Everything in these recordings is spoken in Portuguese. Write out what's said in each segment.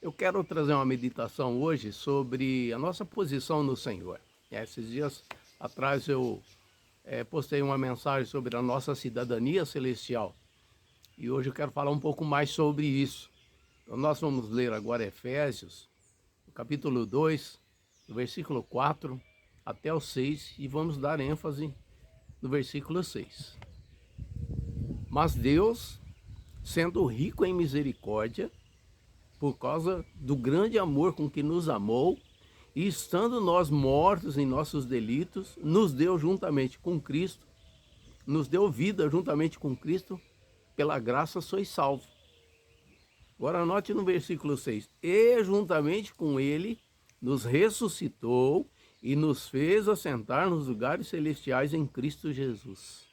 Eu quero trazer uma meditação hoje sobre a nossa posição no Senhor. Esses dias atrás eu postei uma mensagem sobre a nossa cidadania celestial e hoje eu quero falar um pouco mais sobre isso. Então nós vamos ler agora Efésios, capítulo 2, do versículo 4 até o 6 e vamos dar ênfase no versículo 6. Mas Deus, sendo rico em misericórdia, por causa do grande amor com que nos amou, e estando nós mortos em nossos delitos, nos deu juntamente com Cristo, nos deu vida juntamente com Cristo, pela graça sois salvos. Agora anote no versículo 6, e juntamente com ele nos ressuscitou e nos fez assentar nos lugares celestiais em Cristo Jesus.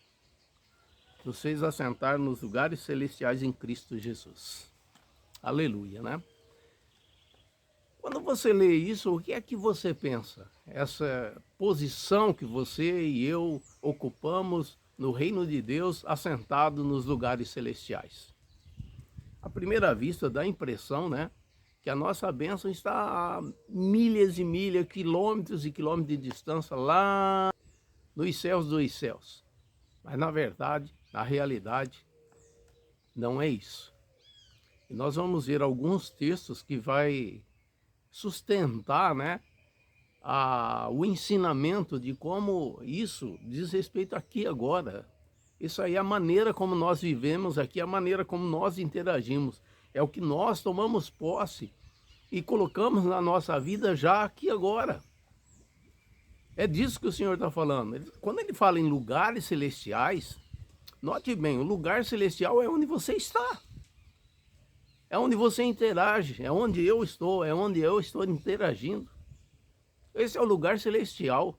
Nos fez assentar nos lugares celestiais em Cristo Jesus. Aleluia, né? Quando você lê isso, o que é que você pensa? Essa posição que você e eu ocupamos no reino de Deus, assentado nos lugares celestiais. À primeira vista dá a impressão, né, que a nossa bênção está a milhas e milhas, quilômetros e quilômetros de distância, lá nos céus dos céus. Mas na verdade, na realidade, não é isso. E nós vamos ver alguns textos que vai sustentar, né, o ensinamento de como isso diz respeito aqui agora. Isso aí é a maneira como nós vivemos aqui, a maneira como nós interagimos. É o que nós tomamos posse e colocamos na nossa vida já aqui agora. É disso que o Senhor está falando. Quando ele fala em lugares celestiais, note bem, o lugar celestial é onde você está. É onde você interage, é onde eu estou interagindo. Esse é o lugar celestial.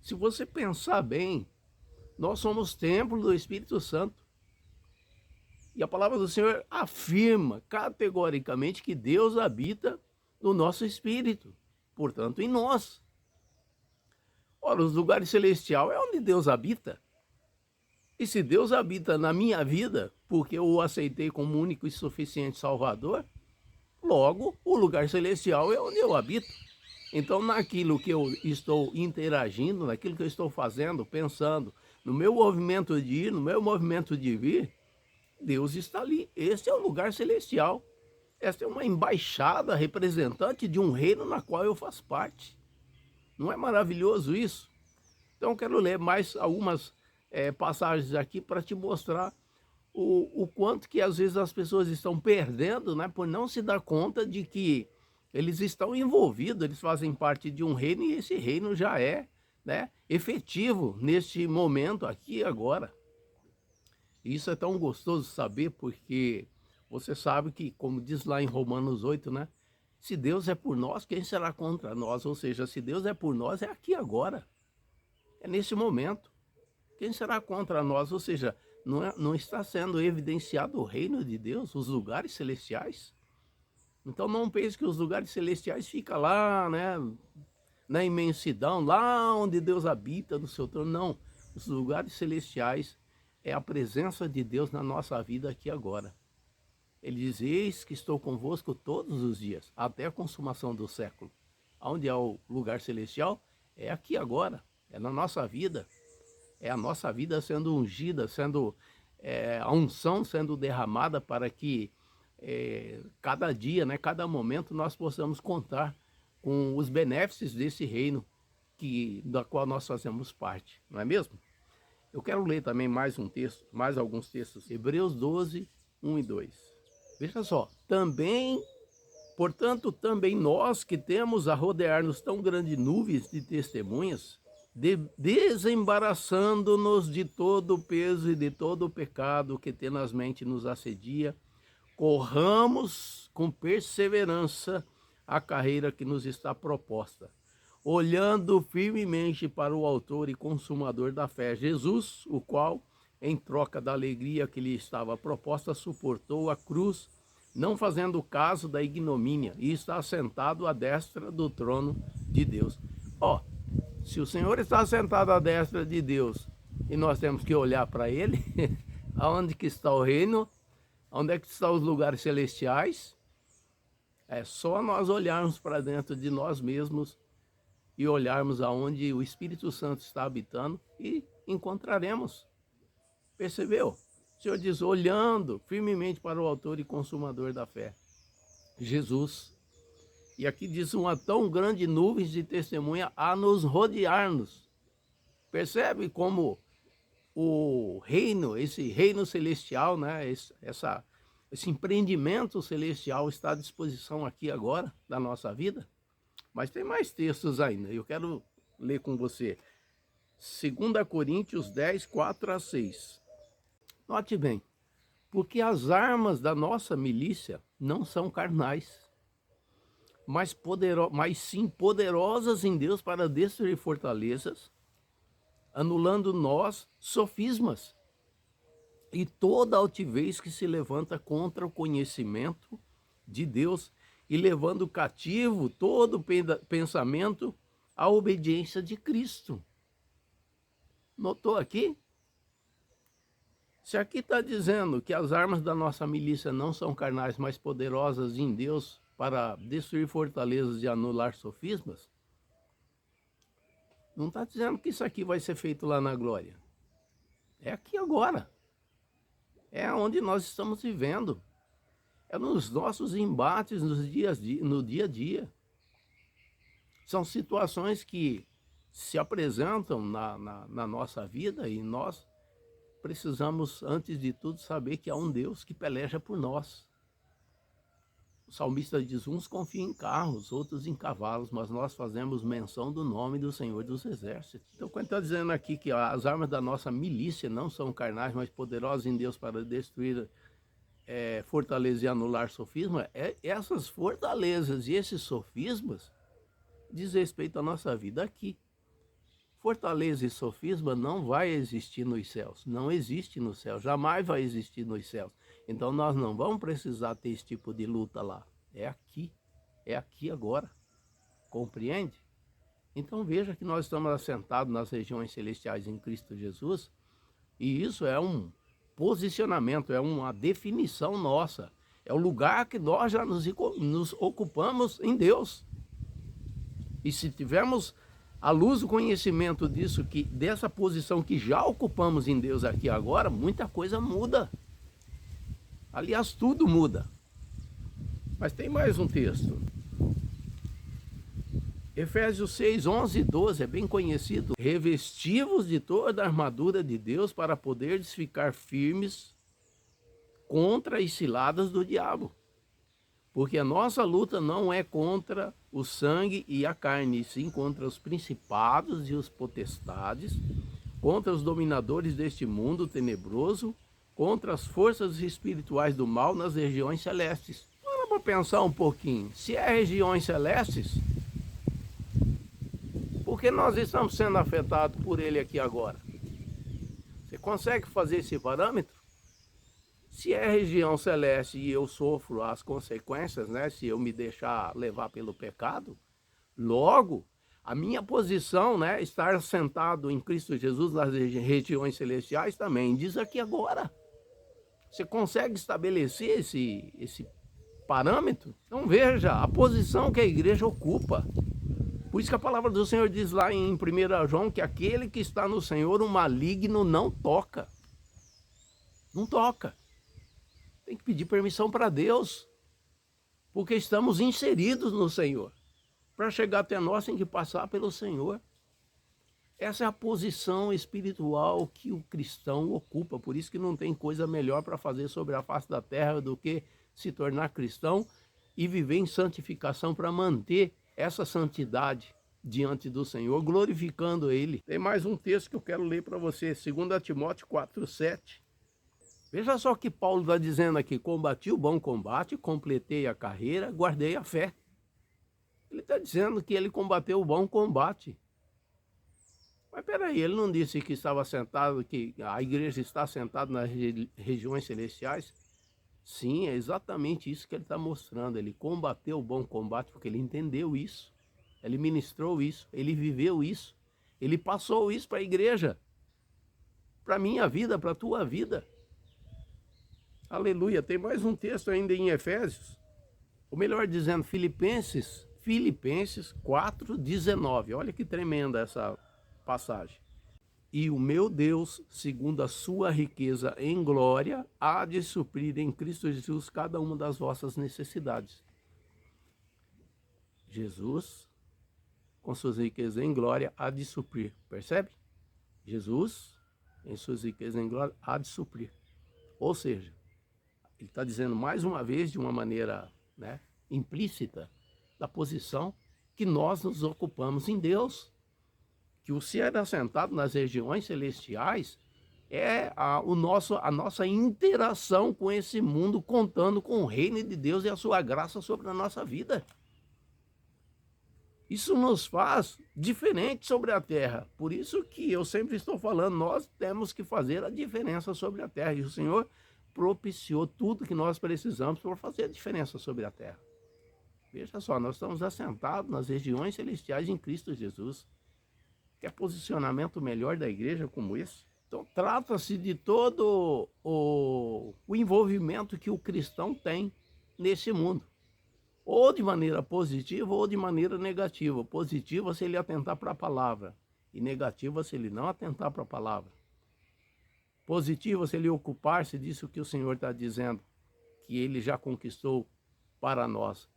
Se você pensar bem, nós somos templo do Espírito Santo. E a palavra do Senhor afirma categoricamente que Deus habita no nosso espírito, portanto em nós. Ora, os lugares celestiais é onde Deus habita. E se Deus habita na minha vida, porque eu o aceitei como único e suficiente Salvador, logo o lugar celestial é onde eu habito. Então, naquilo que eu estou interagindo, naquilo que eu estou fazendo, pensando, no meu movimento de ir, no meu movimento de vir, Deus está ali. Esse é o lugar celestial. Essa é uma embaixada representante de um reino na qual eu faço parte. Não é maravilhoso isso? Então, eu quero ler mais algumas passagens aqui para te mostrar o quanto que às vezes as pessoas estão perdendo, né, por não se dar conta de que eles estão envolvidos, eles fazem parte de um reino e esse reino já é, né, efetivo neste momento aqui e agora. E isso é tão gostoso saber porque você sabe que, como diz lá em Romanos 8, né, se Deus é por nós, quem será contra nós? Ou seja, se Deus é por nós, é aqui agora, é nesse momento. Quem será contra nós? Ou seja, não está sendo evidenciado o reino de Deus, os lugares celestiais? Então não pense que os lugares celestiais ficam lá, né, na imensidão, lá onde Deus habita no seu trono. Não, os lugares celestiais é a presença de Deus na nossa vida aqui agora. Ele diz, eis que estou convosco todos os dias, até a consumação do século. Onde é o lugar celestial? É aqui agora, é na nossa vida. É a nossa vida sendo ungida, a unção sendo derramada para que cada dia, né, cada momento nós possamos contar com os benefícios desse reino da qual nós fazemos parte, não é mesmo? Eu quero ler também mais um texto, mais alguns textos, Hebreus 12, 1 e 2. Veja só, portanto, também nós que temos a rodear-nos tão grandes nuvens de testemunhas, desembaraçando-nos de todo o peso e de todo o pecado que tenazmente nos assedia, corramos com perseverança a carreira que nos está proposta, olhando firmemente para o autor e consumador da fé, Jesus, o qual, em troca da alegria que lhe estava proposta, suportou a cruz, não fazendo caso da ignomínia, e está sentado à destra do trono de Deus. Se o Senhor está sentado à destra de Deus e nós temos que olhar para Ele, aonde que está o reino, onde é que estão os lugares celestiais, É só nós olharmos para dentro de nós mesmos e olharmos aonde o Espírito Santo está habitando e encontraremos. Percebeu? O Senhor diz, olhando firmemente para o autor e consumador da fé, Jesus. E aqui diz, uma tão grande nuvem de testemunha a nos rodear-nos. Percebe como o reino, esse reino celestial, né? Esse empreendimento celestial está à disposição aqui agora da nossa vida? Mas tem mais textos ainda, eu quero ler com você. 2 Coríntios 10, 4 a 6. Note bem, porque as armas da nossa milícia não são carnais, mas sim poderosas em Deus para destruir fortalezas, anulando nós sofismas e toda altivez que se levanta contra o conhecimento de Deus e levando cativo todo pensamento à obediência de Cristo. Notou aqui? Se aqui está dizendo que as armas da nossa milícia não são carnais, mas poderosas em Deus para destruir fortalezas e anular sofismas, não está dizendo que isso aqui vai ser feito lá na glória. É aqui agora. É onde nós estamos vivendo. É nos nossos embates no dia a dia. São situações que se apresentam na nossa vida e nós precisamos, antes de tudo, saber que há um Deus que peleja por nós. O salmista diz, uns confiam em carros, outros em cavalos, mas nós fazemos menção do nome do Senhor dos Exércitos. Então, quando está dizendo aqui que as armas da nossa milícia não são carnais, mas poderosas em Deus para destruir fortaleza e anular sofisma, essas fortalezas e esses sofismas diz respeito à nossa vida aqui. Fortaleza e sofisma não vai existir nos céus, não existe no céu, jamais vai existir nos céus. Então nós não vamos precisar ter esse tipo de luta lá. É aqui agora. Compreende? Então veja que nós estamos assentados nas regiões celestiais em Cristo Jesus, e isso é um posicionamento, é uma definição nossa. É o lugar que nós já nos ocupamos em Deus. E se tivermos à luz do conhecimento disso, dessa posição que já ocupamos em Deus aqui agora, muita coisa muda. Aliás, tudo muda. Mas tem mais um texto. Efésios 6, 11 e 12, é bem conhecido. Revestivos de toda a armadura de Deus para poderes ficar firmes contra as ciladas do diabo. Porque a nossa luta não é contra o sangue e a carne, e sim contra os principados e os potestades, contra os dominadores deste mundo tenebroso, contra as forças espirituais do mal nas regiões celestes. Para para pensar um pouquinho, se é regiões celestes, por que nós estamos sendo afetados por ele aqui agora? Você consegue fazer esse parâmetro? Se é região celeste e eu sofro as consequências, né? Se eu me deixar levar pelo pecado, logo, a minha posição, né? Estar sentado em Cristo Jesus nas regiões celestiais também diz aqui agora. Você consegue estabelecer esse parâmetro? Então veja a posição que a igreja ocupa. Por isso que a palavra do Senhor diz lá em 1 João que aquele que está no Senhor, o maligno não toca. Não toca. Tem que pedir permissão para Deus, porque estamos inseridos no Senhor. Para chegar até nós tem que passar pelo Senhor. Essa é a posição espiritual que o cristão ocupa. Por isso que não tem coisa melhor para fazer sobre a face da terra do que se tornar cristão e viver em santificação para manter essa santidade diante do Senhor, glorificando Ele. Tem mais um texto que eu quero ler para você, 2 Timóteo 4:7. Veja só o que Paulo está dizendo aqui: combati o bom combate, completei a carreira, guardei a fé. Ele está dizendo que ele combateu o bom combate. Mas peraí, ele não disse que estava sentado, que a igreja está sentada nas regiões celestiais? Sim, é exatamente isso que ele está mostrando. Ele combateu o bom combate porque ele entendeu isso. Ele ministrou isso, ele viveu isso. Ele passou isso para a igreja. Para a minha vida, para a tua vida. Aleluia. Tem mais um texto ainda em Efésios. ou melhor dizendo, Filipenses 4:19. Olha que tremenda essa passagem. E o meu Deus, segundo a sua riqueza em glória, há de suprir em Cristo Jesus cada uma das vossas necessidades. Jesus, com suas riquezas em glória, há de suprir. Percebe? Jesus, em suas riquezas em glória, há de suprir. Ou seja, ele está dizendo mais uma vez, de uma maneira, né, implícita, da posição que nós nos ocupamos em Deus. Que o ser assentado nas regiões celestiais é a nossa interação com esse mundo, contando com o reino de Deus e a sua graça sobre a nossa vida. Isso nos faz diferente sobre a terra. Por isso que eu sempre estou falando, nós temos que fazer a diferença sobre a terra. E o Senhor propiciou tudo que nós precisamos para fazer a diferença sobre a terra. Veja só, nós estamos assentados nas regiões celestiais em Cristo Jesus. Quer posicionamento melhor da igreja como esse? Então, trata-se de todo o envolvimento que o cristão tem nesse mundo. Ou de maneira positiva ou de maneira negativa. Positiva se ele atentar para a palavra. E negativa se ele não atentar para a palavra. Positiva se ele ocupar-se disso que o Senhor está dizendo, que ele já conquistou para nós,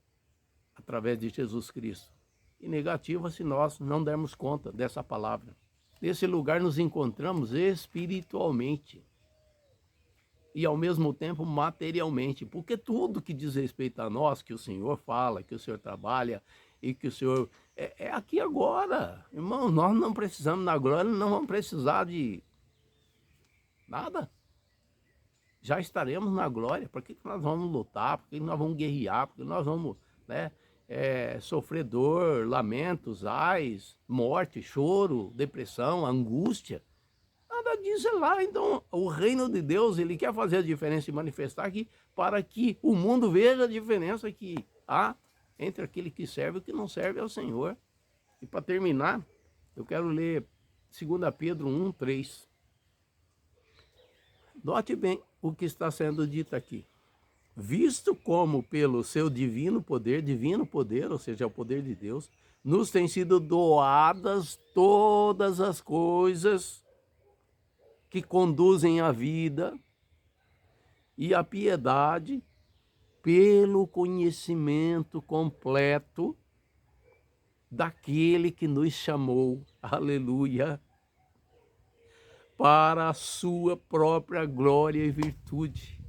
através de Jesus Cristo. E negativa se nós não dermos conta dessa palavra. Nesse lugar nos encontramos espiritualmente e ao mesmo tempo materialmente, porque tudo que diz respeito a nós, que o Senhor fala, que o Senhor trabalha e que o Senhor é aqui agora. Irmão, nós não precisamos na glória, não vamos precisar de nada. Já estaremos na glória. Por que nós vamos lutar? Por que nós vamos guerrear? Por que nós vamos, né, sofrer dor, lamentos, ais, morte, choro, depressão, angústia? Nada disso é lá. Então, o reino de Deus, ele quer fazer a diferença e manifestar aqui para que o mundo veja a diferença que há entre aquele que serve e o que não serve ao Senhor. E para terminar, eu quero ler 2 Pedro 1:3. Note bem o que está sendo dito aqui. Visto como pelo seu divino poder, ou seja, o poder de Deus, nos têm sido doadas todas as coisas que conduzem à vida e à piedade, pelo conhecimento completo daquele que nos chamou, aleluia, para a sua própria glória e virtude.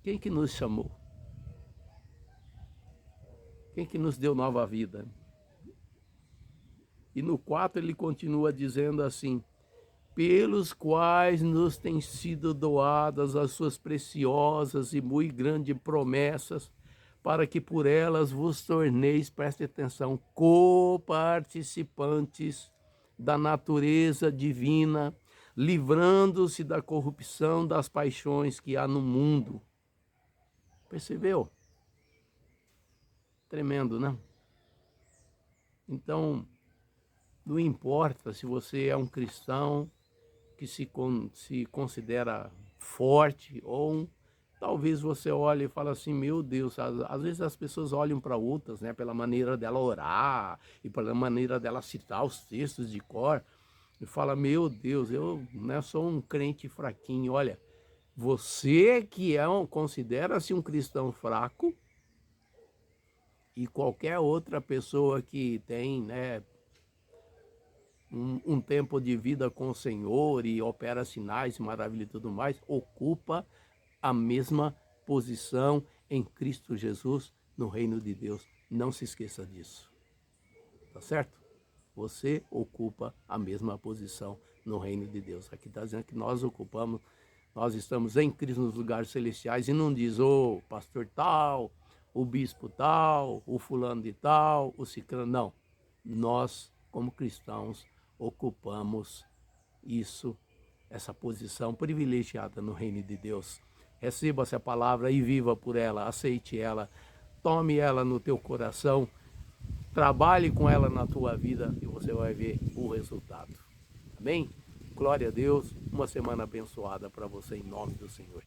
Quem que nos chamou? Quem que nos deu nova vida? E no 4 ele continua dizendo assim: pelos quais nos têm sido doadas as suas preciosas e muito grandes promessas, para que por elas vos torneis, preste atenção, coparticipantes da natureza divina, livrando-se da corrupção das paixões que há no mundo. Percebeu? Tremendo, né? Então, não importa se você é um cristão que se considera forte, ou talvez você olhe e fale assim, meu Deus, às vezes as pessoas olham para outras, né, pela maneira dela orar e pela maneira dela citar os textos de cor, e fala, meu Deus, eu, né, sou um crente fraquinho. Olha, você que considera-se um cristão fraco, e qualquer outra pessoa que tem, né, um tempo de vida com o Senhor e opera sinais, maravilha e tudo mais, ocupa a mesma posição em Cristo Jesus no reino de Deus. Não se esqueça disso. Tá certo? Você ocupa a mesma posição no reino de Deus. Aqui está dizendo que nós estamos em Cristo nos lugares celestiais, e não diz o pastor tal, o bispo tal, o fulano de tal, o ciclano. Não. Nós, como cristãos, ocupamos essa posição privilegiada no reino de Deus. Receba essa palavra e viva por ela, aceite ela, tome ela no teu coração, trabalhe com ela na tua vida e você vai ver o resultado. Amém? Glória a Deus, uma semana abençoada para você em nome do Senhor.